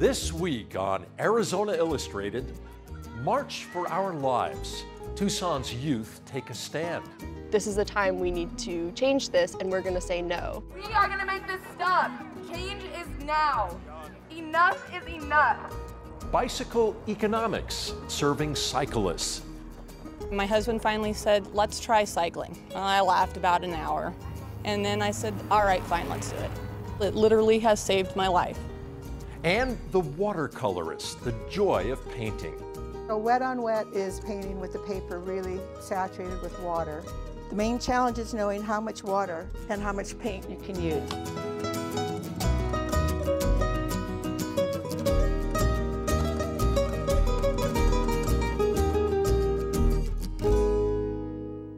This week on Arizona Illustrated, March for Our Lives. Tucson's youth take a stand. This is the time we need to change this, and we're going to say no. We are going to make this stop. Change is now. Enough is enough. Bicycle economics, serving cyclists. My husband finally said, let's try cycling. I laughed about an hour. And then I said, all right, fine, let's do it. It literally has saved my life. And the watercolorists, the joy of painting. A wet on wet is painting with the paper really saturated with water. The main challenge is knowing how much water and how much paint you can use.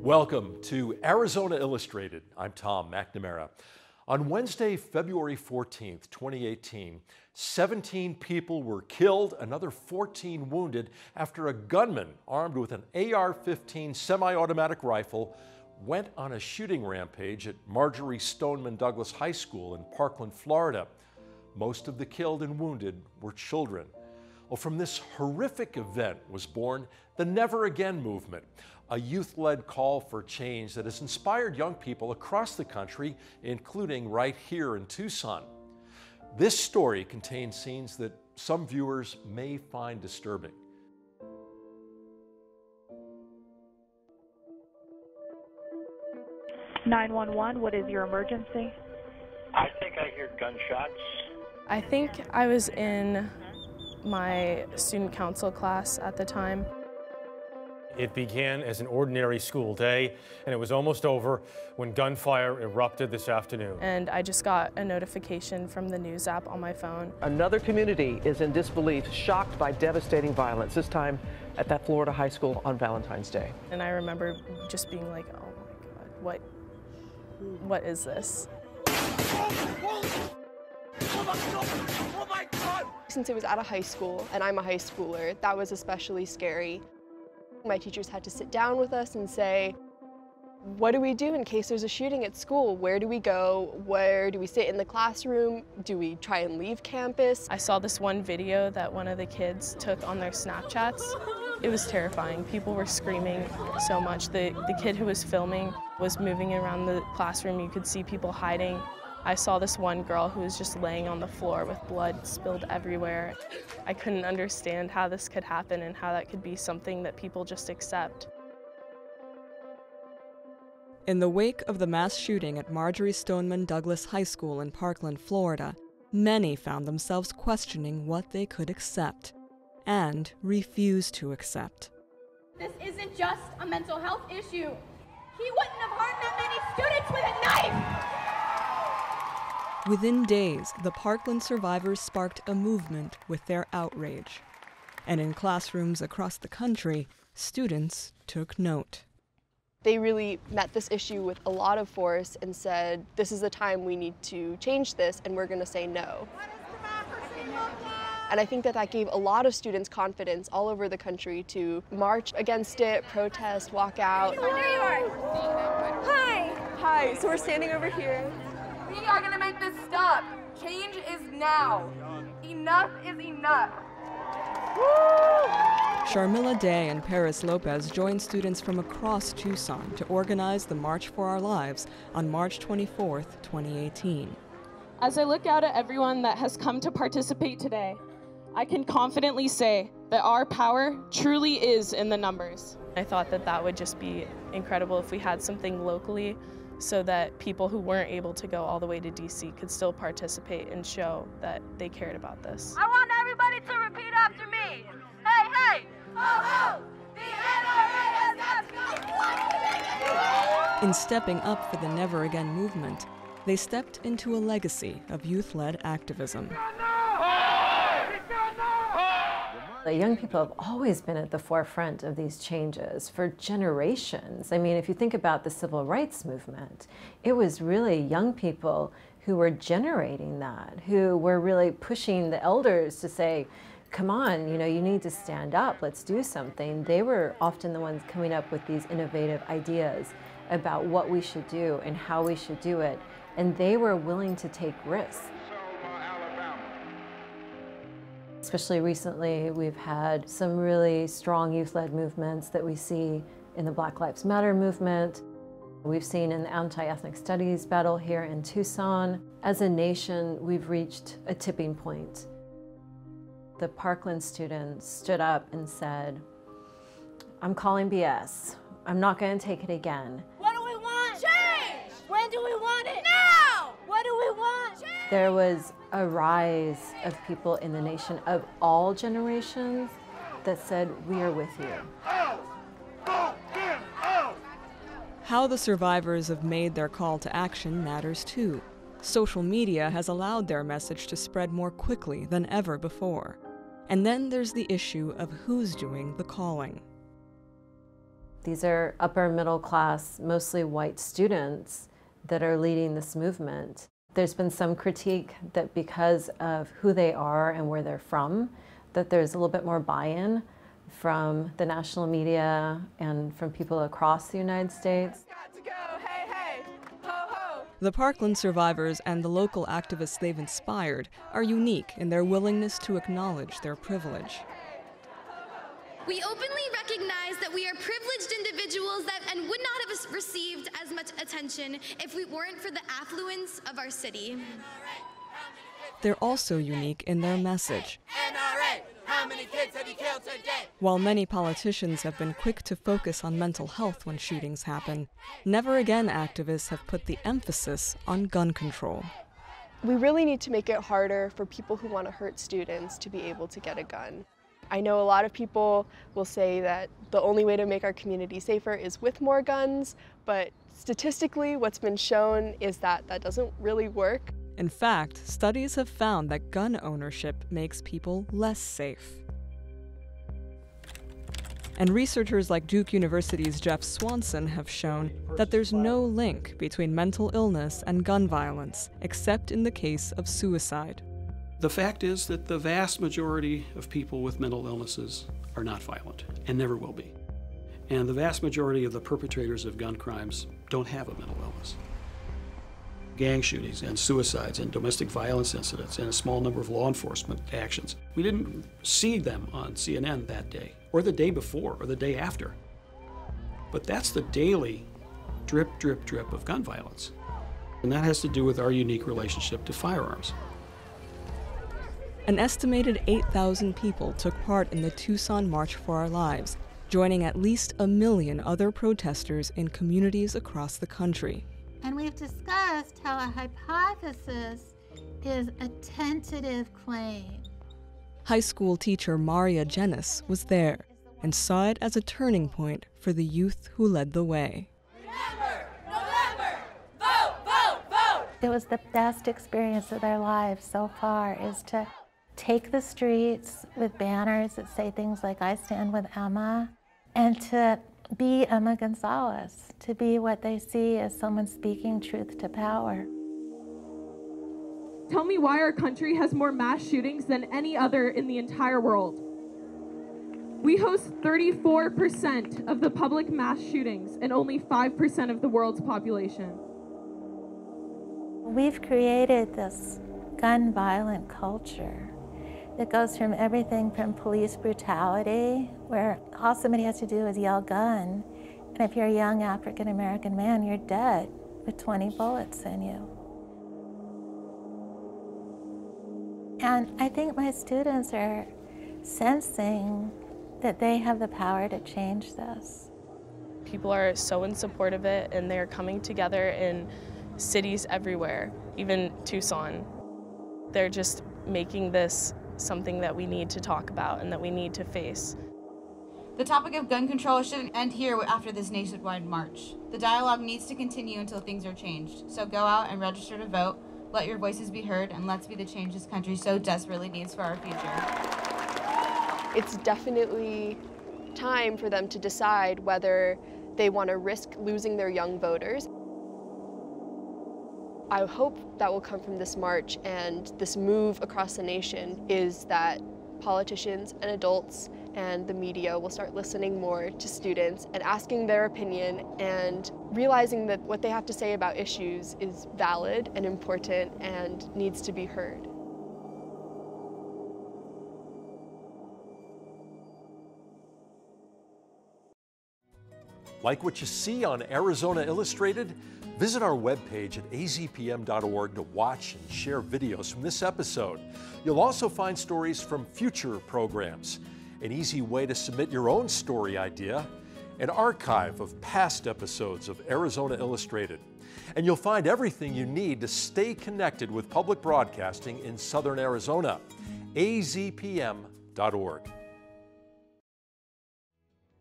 Welcome to Arizona Illustrated. I'm Tom McNamara. On Wednesday, February 14th, 2018, 17 people were killed, another 14 wounded after a gunman armed with an AR-15 semi-automatic rifle went on a shooting rampage at Marjorie Stoneman Douglas High School in Parkland, Florida. Most of the killed and wounded were children. Well, from this horrific event was born the Never Again movement, a youth-led call for change that has inspired young people across the country, including right here in Tucson. This story contains scenes that some viewers may find disturbing. (911), what is your emergency? I think I hear gunshots. I think I was in my student council class at the time. It began as an ordinary school day, and it was almost over when gunfire erupted this afternoon. And I just got a notification from the news app on my phone. Another community is in disbelief, shocked by devastating violence, this time at that Florida high school on Valentine's Day. And I remember just being like, oh my God, what is this? Since it was at a high school, and I'm a high schooler, that was especially scary. My teachers had to sit down with us and say, what do we do in case there's a shooting at school? Where do we go? Where do we sit in the classroom? Do we try and leave campus? I saw this one video that one of the kids took on their Snapchats. It was terrifying. People were screaming so much. The kid who was filming was moving around the classroom. You could see people hiding. I saw this one girl who was just laying on the floor with blood spilled everywhere. I couldn't understand how this could happen and how that could be something that people just accept. In the wake of the mass shooting at Marjorie Stoneman Douglas High School in Parkland, Florida, many found themselves questioning what they could accept and refuse to accept. This isn't just a mental health issue. He wouldn't have harmed that many students with a knife! Within days, the Parkland survivors sparked a movement with their outrage. And in classrooms across the country, students took note. They really met this issue with a lot of force and said, this is the time we need to change this, and we're going to say no. And I think that gave a lot of students confidence all over the country to march against it, protest, walk out. There you are. Hi. Hi, so we're standing over here. We are going to make this stop. Change is now. Enough is enough. Sharmila Day and Paris Lopez joined students from across Tucson to organize the March for Our Lives on March 24th, 2018. As I look out at everyone that has come to participate today, I can confidently say that our power truly is in the numbers. I thought that that would just be incredible if we had something locally so that people who weren't able to go all the way to DC could still participate and show that they cared about this. I want everybody to repeat after me. Hey, hey! Oh, the NRA has got In stepping up for the Never Again movement, they stepped into a legacy of youth-led activism. The young people have always been at the forefront of these changes for generations. I mean, if you think about the civil rights movement, it was really young people who were generating that, who were really pushing the elders to say, come on, you know, you need to stand up, let's do something. They were often the ones coming up with these innovative ideas about what we should do and how we should do it, and they were willing to take risks. Especially recently, we've had some really strong youth-led movements that we see in the Black Lives Matter movement. We've seen in the anti-ethnic studies battle here in Tucson. As a nation, we've reached a tipping point. The Parkland students stood up and said, "I'm calling BS. I'm not going to take it again." What do we want? Change! When do we want it? Now! What do we want? Change! There was a rise of people in the nation of all generations that said, "We are with you." How the survivors have made their call to action matters too. Social media has allowed their message to spread more quickly than ever before. And then there's the issue of who's doing the calling. These are upper middle class, mostly white students that are leading this movement. There's been some critique that because of who they are and where they're from, that there's a little bit more buy-in from the national media and from people across the United States. The Parkland survivors and the local activists they've inspired are unique in their willingness to acknowledge their privilege. We openly recognize that we are privileged individuals and would not have received as much attention if we weren't for the affluence of our city. They're also unique in their message. NRA, how many kids have you killed today? While many politicians have been quick to focus on mental health when shootings happen, Never Again activists have put the emphasis on gun control. We really need to make it harder for people who want to hurt students to be able to get a gun. I know a lot of people will say that the only way to make our community safer is with more guns, but statistically what's been shown is that that doesn't really work. In fact, studies have found that gun ownership makes people less safe. And researchers like Duke University's Jeff Swanson have shown that there's no link between mental illness and gun violence, except in the case of suicide. The fact is that the vast majority of people with mental illnesses are not violent, and never will be. And the vast majority of the perpetrators of gun crimes don't have a mental illness. Gang shootings and suicides and domestic violence incidents and a small number of law enforcement actions. We didn't see them on CNN that day, or the day before, or the day after. But that's the daily drip, drip, drip of gun violence. And that has to do with our unique relationship to firearms. An estimated 8,000 people took part in the Tucson March for Our Lives, joining at least 1 million other protesters in communities across the country. And we've discussed how a hypothesis is a tentative claim. High school teacher Maria Jenis was there and saw it as a turning point for the youth who led the way. Remember, November, vote, vote, vote! It was the best experience of their lives so far, is to take the streets with banners that say things like, "I stand with Emma," and to be Emma Gonzalez, to be what they see as someone speaking truth to power. Tell me why our country has more mass shootings than any other in the entire world. We host 34% of the public mass shootings and only 5% of the world's population. We've created this gun violent culture that goes from everything from police brutality, where all somebody has to do is yell gun, and if you're a young African-American man, you're dead with 20 bullets in you. And I think my students are sensing that they have the power to change this. People are so in support of it, and they're coming together in cities everywhere, even Tucson. They're just making this something that we need to talk about and that we need to face. The topic of gun control shouldn't end here after this nationwide march. The dialogue needs to continue until things are changed. So go out and register to vote, let your voices be heard, and let's be the change this country so desperately needs for our future. It's definitely time for them to decide whether they want to risk losing their young voters. I hope that will come from this march and this move across the nation is that politicians and adults and the media will start listening more to students and asking their opinion and realizing that what they have to say about issues is valid and important and needs to be heard. Like what you see on Arizona Illustrated? Visit our webpage at azpm.org to watch and share videos from this episode. You'll also find stories from future programs, an easy way to submit your own story idea, an archive of past episodes of Arizona Illustrated. And you'll find everything you need to stay connected with public broadcasting in Southern Arizona. azpm.org.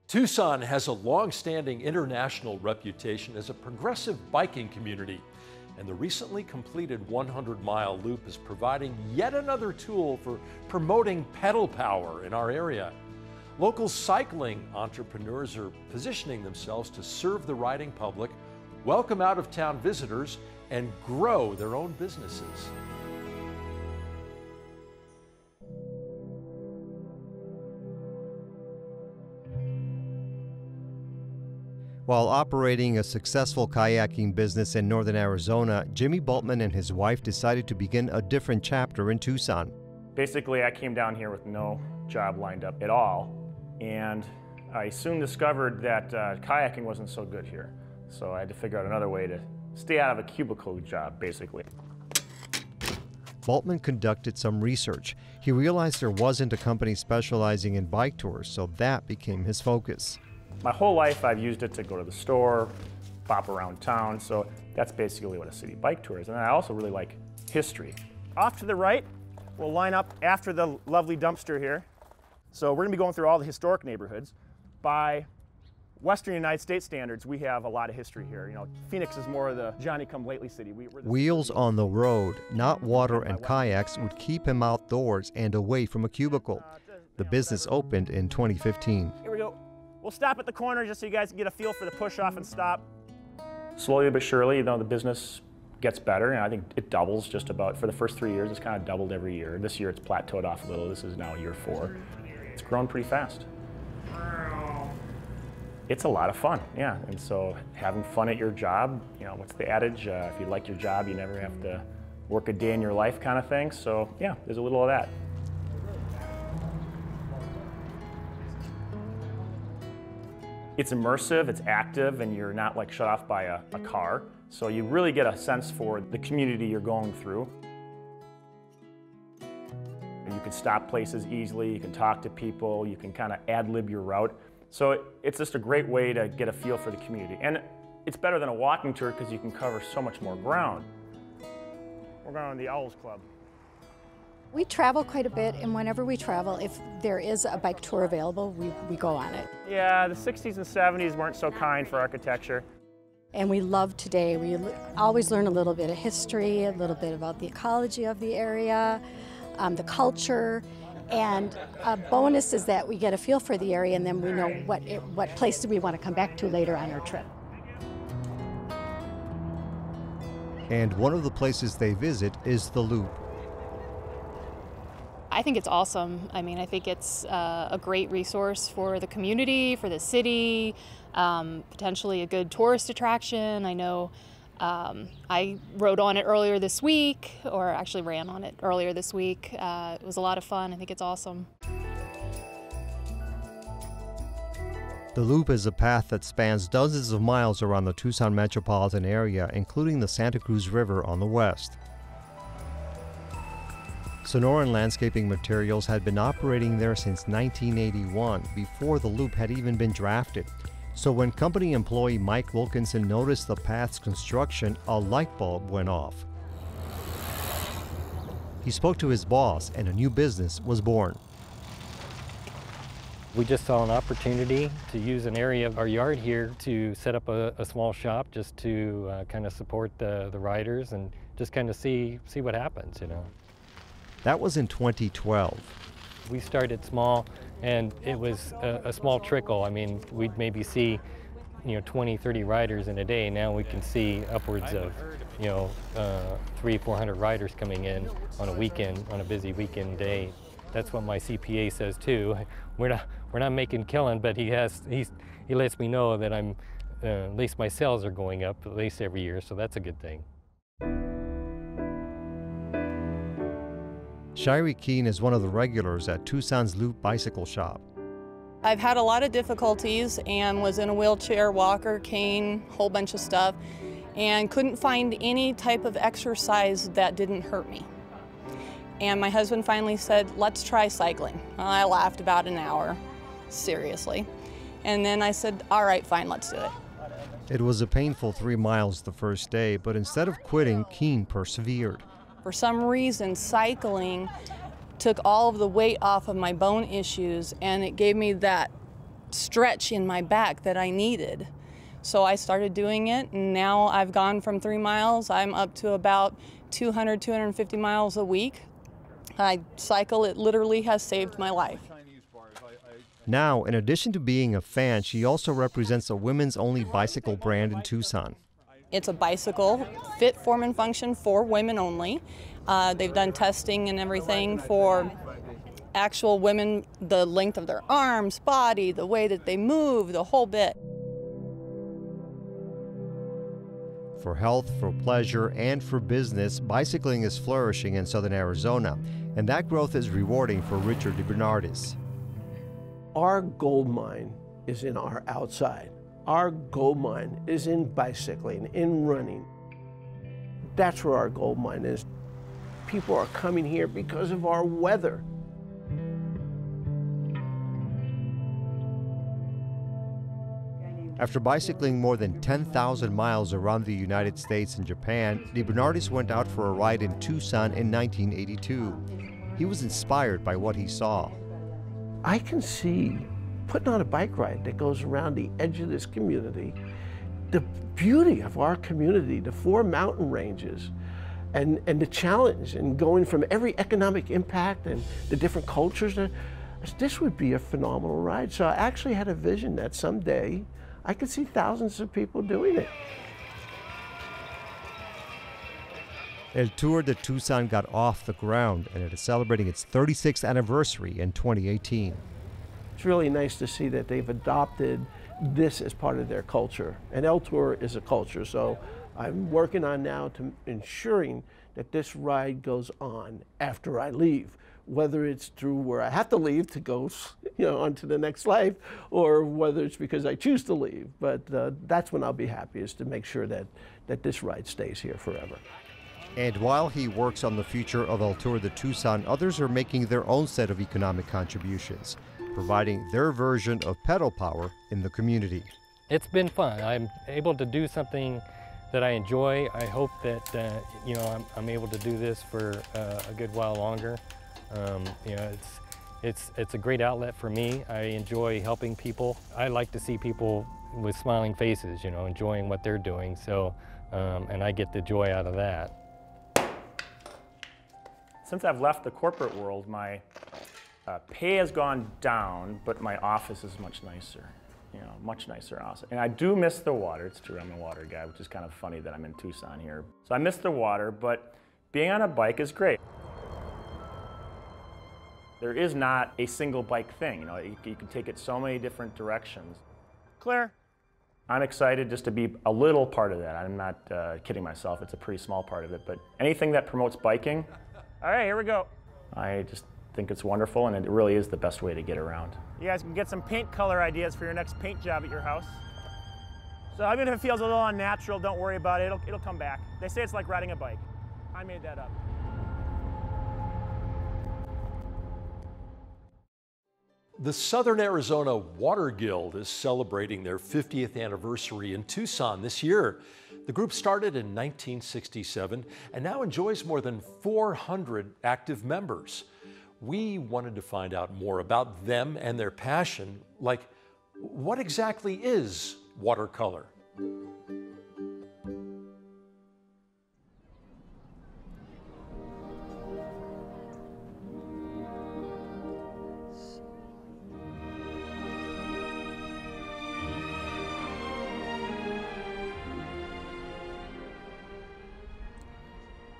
Tucson has a long-standing international reputation as a progressive biking community, and the recently completed 100-mile loop is providing yet another tool for promoting pedal power in our area. Local cycling entrepreneurs are positioning themselves to serve the riding public, welcome out-of-town visitors, and grow their own businesses. While operating a successful kayaking business in northern Arizona, Jimmy Bultman and his wife decided to begin a different chapter in Tucson. Basically, I came down here with no job lined up at all, and I soon discovered that kayaking wasn't so good here. So I had to figure out another way to stay out of a cubicle job, basically. Bultman conducted some research. He realized there wasn't a company specializing in bike tours, so that became his focus. My whole life I've used it to go to the store, bop around town, so that's basically what a city bike tour is. And I also really like history. Off to the right, we'll line up after the lovely dumpster here. So we're gonna be going through all the historic neighborhoods. By Western United States standards, we have a lot of history here. You know, Phoenix is more of the Johnny-come-lately city. Wheels on the road, not water and kayaks, would keep him outdoors and away from a cubicle. The business opened in 2015. Here we go. We'll stop at the corner just so you guys can get a feel for the push off and stop. Slowly but surely, you know, the business gets better, and I think it doubles just about. For the first 3 years, it's kind of doubled every year. This year it's plateaued off a little. This is now year 4. It's grown pretty fast. It's a lot of fun, yeah. And so having fun at your job, you know, what's the adage? If you like your job, you never have to work a day in your life kind of thing. So yeah, there's a little of that. It's immersive, it's active, and you're not like shut off by a car. So you really get a sense for the community you're going through. You can stop places easily, you can talk to people, you can kind of ad-lib your route. So it's just a great way to get a feel for the community. And it's better than a walking tour because you can cover so much more ground. We're going to the Owls Club. We travel quite a bit, and whenever we travel, if there is a bike tour available, we go on it. Yeah, the 60s and 70s weren't so kind for architecture. And we love today. We always learn a little bit of history, a little bit about the ecology of the area, the culture, and a bonus is that we get a feel for the area, and then we know what place do we want to come back to later on our trip. And one of the places they visit is the Loop. I think it's awesome. I mean, I think it's a great resource for the community, for the city, potentially a good tourist attraction. I know I rode on it earlier this week, or actually ran on it earlier this week. It was a lot of fun. I think it's awesome. The Loop is a path that spans dozens of miles around the Tucson metropolitan area, including the Santa Cruz River on the west. Sonoran Landscaping Materials had been operating there since 1981, before the Loop had even been drafted. So when company employee Mike Wilkinson noticed the path's construction, a light bulb went off. He spoke to his boss, and a new business was born. We just saw an opportunity to use an area of our yard here to set up a small shop, just to kind of support the riders and just kind of see what happens, you know. That was in 2012. We started small, and it was a small trickle. I mean, we'd maybe see, 20, 30 riders in a day. Now we can see upwards of, 300-400 riders coming in on a weekend, on a busy weekend day. That's what my CPA says too. We're not making killing, but he lets me know that at least my sales are going up at least every year, so that's a good thing. Shirey Keene is one of the regulars at Tucson's Loop Bicycle Shop. I've had a lot of difficulties and was in a wheelchair, walker, cane, whole bunch of stuff, and couldn't find any type of exercise that didn't hurt me. And my husband finally said, let's try cycling. I laughed about an hour, seriously. And then I said, all right, fine, let's do it. It was a painful 3 miles the first day, but instead of quitting, Keene persevered. For some reason, cycling took all of the weight off of my bone issues, and it gave me that stretch in my back that I needed. So I started doing it, and now I've gone from 3 miles, I'm up to about 200, 250 miles a week. I cycle, it literally has saved my life. Now, in addition to being a fan, she also represents a women's-only bicycle brand in Tucson. It's a bicycle, fit, form, and function for women only. They've done testing and everything for actual women, the length of their arms, body, the way that they move, the whole bit. For health, for pleasure, and for business, bicycling is flourishing in southern Arizona, and that growth is rewarding for Richard DeBernardis. Our gold mine is in our outside. Our gold mine is in bicycling, in running. That's where our gold mine is. People are coming here because of our weather. After bicycling more than 10,000 miles around the United States and Japan, DeBernardis went out for a ride in Tucson in 1982. He was inspired by what he saw. I can see putting on a bike ride that goes around the edge of this community, the beauty of our community, the 4 mountain ranges, and the challenge and going from every economic impact and the different cultures. This would be a phenomenal ride. So I actually had a vision that someday I could see thousands of people doing it. El Tour de Tucson got off the ground, and it is celebrating its 36th anniversary in 2018. It's really nice to see that they've adopted this as part of their culture. And El Tour is a culture, so I'm working on now to ensuring that this ride goes on after I leave, whether it's through where I have to leave to go, on to the next life, or whether it's because I choose to leave. But that's when I'll be happy, is to make sure that this ride stays here forever. And while he works on the future of El Tour de Tucson, others are making their own set of economic contributions, providing their version of pedal power in the community. It's been fun. I'm able to do something that I enjoy. I hope that I'm able to do this for a good while longer. It's a great outlet for me. I enjoy helping people. I like to see people with smiling faces, enjoying what they're doing. So, and I get the joy out of that. Since I've left the corporate world, my pay has gone down, but my office is much nicer. Much nicer office. And I do miss the water. It's true, I'm a water guy, which is kind of funny that I'm in Tucson here. So I miss the water, but being on a bike is great. There is not a single bike thing. You can take it so many different directions. Claire? I'm excited just to be a little part of that. I'm not kidding myself. It's a pretty small part of it, but anything that promotes biking. All right, here we go. I just think it's wonderful, and it really is the best way to get around. You guys can get some paint color ideas for your next paint job at your house. So even if it feels a little unnatural, don't worry about it. It'll come back. They say it's like riding a bike. I made that up. The Southern Arizona Water Guild is celebrating their 50th anniversary in Tucson this year. The group started in 1967 and now enjoys more than 400 active members. We wanted to find out more about them and their passion, like what exactly is watercolor?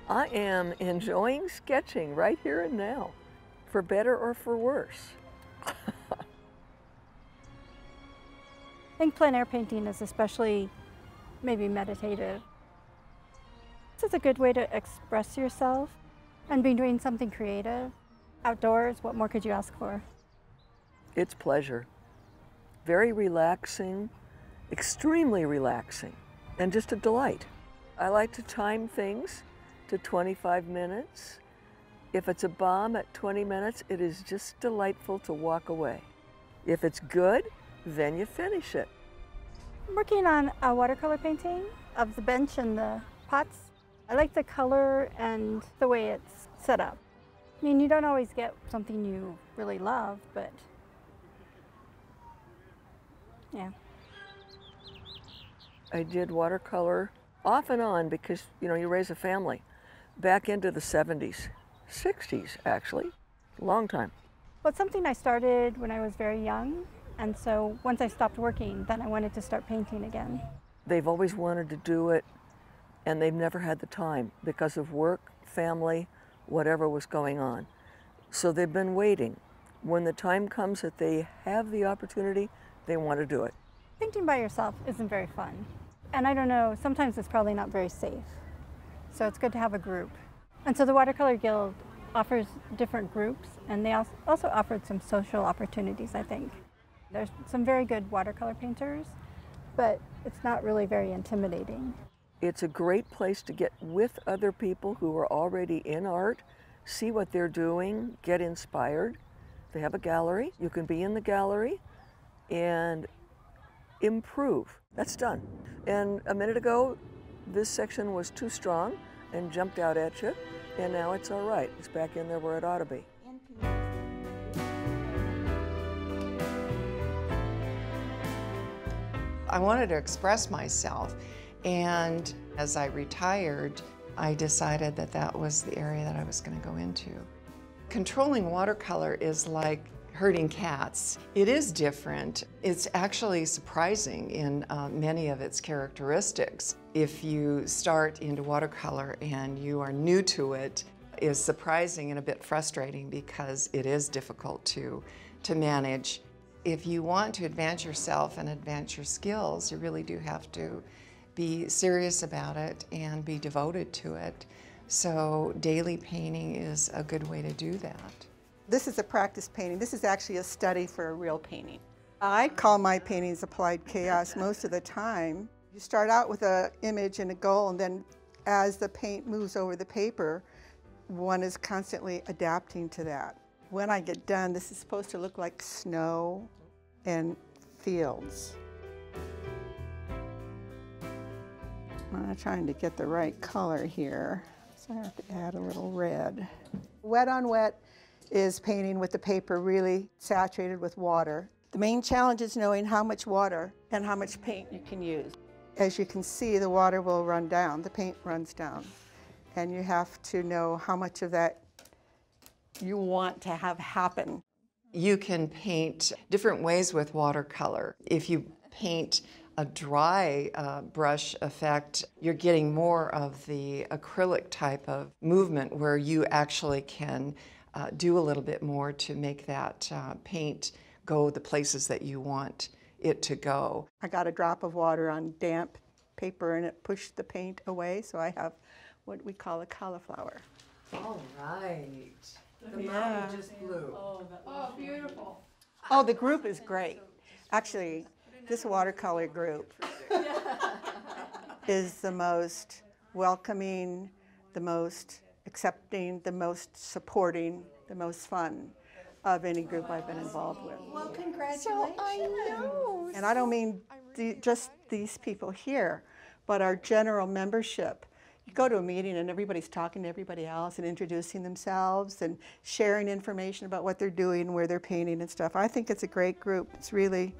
I am enjoying sketching right here and now, for better or for worse. I think plein air painting is especially maybe meditative. This is a good way to express yourself and be doing something creative. Outdoors, what more could you ask for? It's pleasure. Very relaxing, extremely relaxing, and just a delight. I like to time things to 25 minutes. If it's a bomb at 20 minutes, it is just delightful to walk away. If it's good, then you finish it. I'm working on a watercolor painting of the bench and the pots. I like the color and the way it's set up. I mean, you don't always get something you really love, but yeah. I did watercolor off and on because, you know, you raise a family. Back into the 70s, 60s actually, long time. Well, it's something I started when I was very young, and so once I stopped working, then I wanted to start painting again. They've always wanted to do it, and they've never had the time because of work, family, whatever was going on. So they've been waiting. When the time comes that they have the opportunity, they want to do it. Painting by yourself isn't very fun. And I don't know, sometimes it's probably not very safe. So it's good to have a group. And so the Watercolor Guild offers different groups, and they also offered some social opportunities, I think. There's some very good watercolor painters, but it's not really very intimidating. It's a great place to get with other people who are already in art, see what they're doing, get inspired. They have a gallery. You can be in the gallery and improve. That's done. And a minute ago, this section was too strong and jumped out at you, and now it's all right. It's back in there where it ought to be. I wanted to express myself, and as I retired, I decided that that was the area that I was going to go into. Controlling watercolor is like herding cats. It is different. It's actually surprising in many of its characteristics. If you start into watercolor and you are new to it, is surprising and a bit frustrating because it is difficult to manage. If you want to advance yourself and advance your skills, you really do have to be serious about it and be devoted to it. So daily painting is a good way to do that. This is a practice painting. This is actually a study for a real painting. I call my paintings applied chaos most of the time. You start out with an image and a goal, and then as the paint moves over the paper, one is constantly adapting to that. When I get done, this is supposed to look like snow and fields. I'm trying to get the right color here, so I have to add a little red. Wet on wet is painting with the paper really saturated with water. The main challenge is knowing how much water and how much paint you can use. As you can see, the water will run down, the paint runs down, and you have to know how much of that you want to have happen. You can paint different ways with watercolor. If you paint a dry brush effect, you're getting more of the acrylic type of movement where you actually can do a little bit more to make that paint go the places that you want it to go. I got a drop of water on damp paper and it pushed the paint away, so I have what we call a cauliflower. All right. The Yeah. mommy just blew. Oh, beautiful. Oh, the group is great. Actually, this watercolor group is the most welcoming, the most accepting, the most supporting, the most fun of any group I've been involved with. Well, congratulations. So I know. And I don't mean just these people here, but our general membership. You go to a meeting and everybody's talking to everybody else and introducing themselves and sharing information about what they're doing, where they're painting and stuff. I think it's a great group. It's really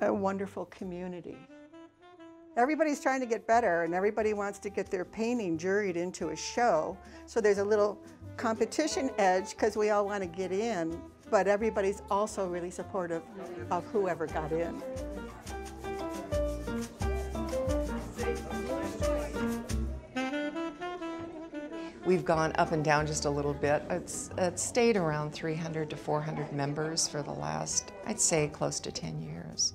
a wonderful community. Everybody's trying to get better and everybody wants to get their painting juried into a show. So there's a little competition edge because we all want to get in, but everybody's also really supportive of whoever got in. We've gone up and down just a little bit. It's stayed around 300 to 400 members for the last, I'd say, close to 10 years.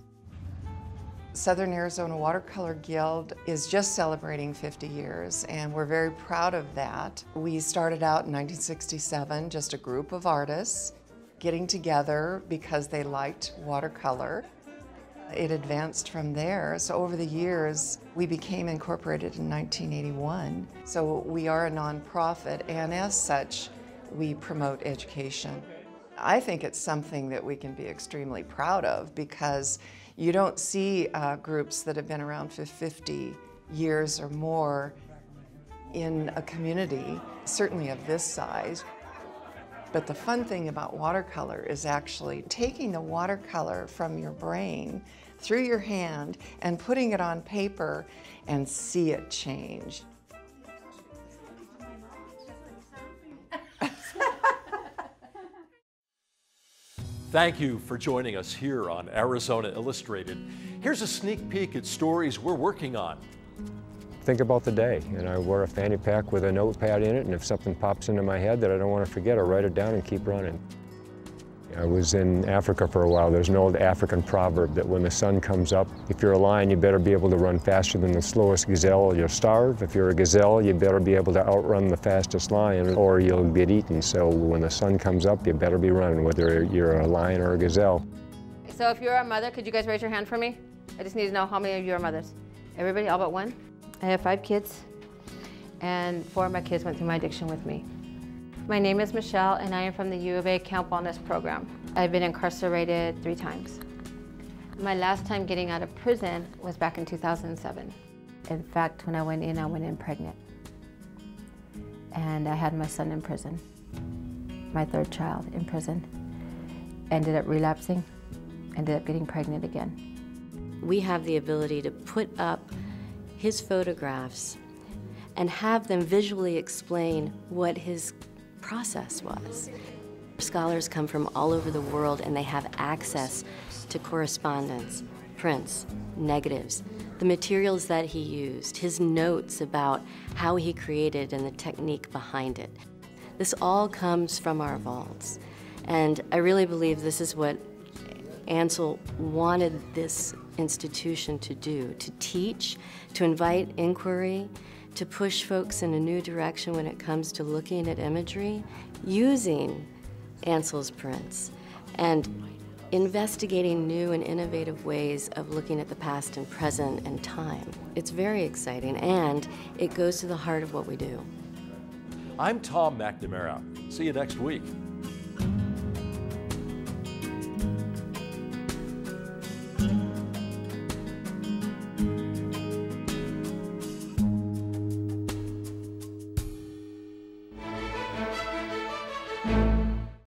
Southern Arizona Watercolor Guild is just celebrating 50 years, and we're very proud of that. We started out in 1967, just a group of artists. getting together because they liked watercolor. It advanced from there. So over the years, we became incorporated in 1981. So we are a nonprofit, and as such, we promote education. I think it's something that we can be extremely proud of, because you don't see groups that have been around for 50 years or more in a community, certainly of this size. But the fun thing about watercolor is actually taking the watercolor from your brain through your hand and putting it on paper and see it change. Thank you for joining us here on Arizona Illustrated. Here's a sneak peek at stories we're working on. Think about the day, and I wear a fanny pack with a notepad in it, and if something pops into my head that I don't want to forget, I write it down and keep running. I was in Africa for a while. There's an old African proverb that when the sun comes up, if you're a lion, you better be able to run faster than the slowest gazelle or you'll starve. If you're a gazelle, you better be able to outrun the fastest lion or you'll get eaten. So when the sun comes up, you better be running, whether you're a lion or a gazelle. So if you're a mother, could you guys raise your hand for me? I just need to know how many of you are mothers. Everybody, all but one? I have 5 kids, and 4 of my kids went through my addiction with me. My name is Michelle, and I am from the U of A Camp Wellness Program. I've been incarcerated 3 times. My last time getting out of prison was back in 2007. In fact, when I went in pregnant. And I had my son in prison, my 3rd child in prison. Ended up relapsing, ended up getting pregnant again. We have the ability to put up his photographs and have them visually explain what his process was. Scholars come from all over the world and they have access to correspondence, prints, negatives, the materials that he used, his notes about how he created and the technique behind it. This all comes from our vaults. And I really believe this is what Ansel wanted this institution to do, to teach, to invite inquiry, to push folks in a new direction when it comes to looking at imagery, using Ansel's prints, and investigating new and innovative ways of looking at the past and present and time. It's very exciting, and it goes to the heart of what we do. I'm Tom McNamara. See you next week.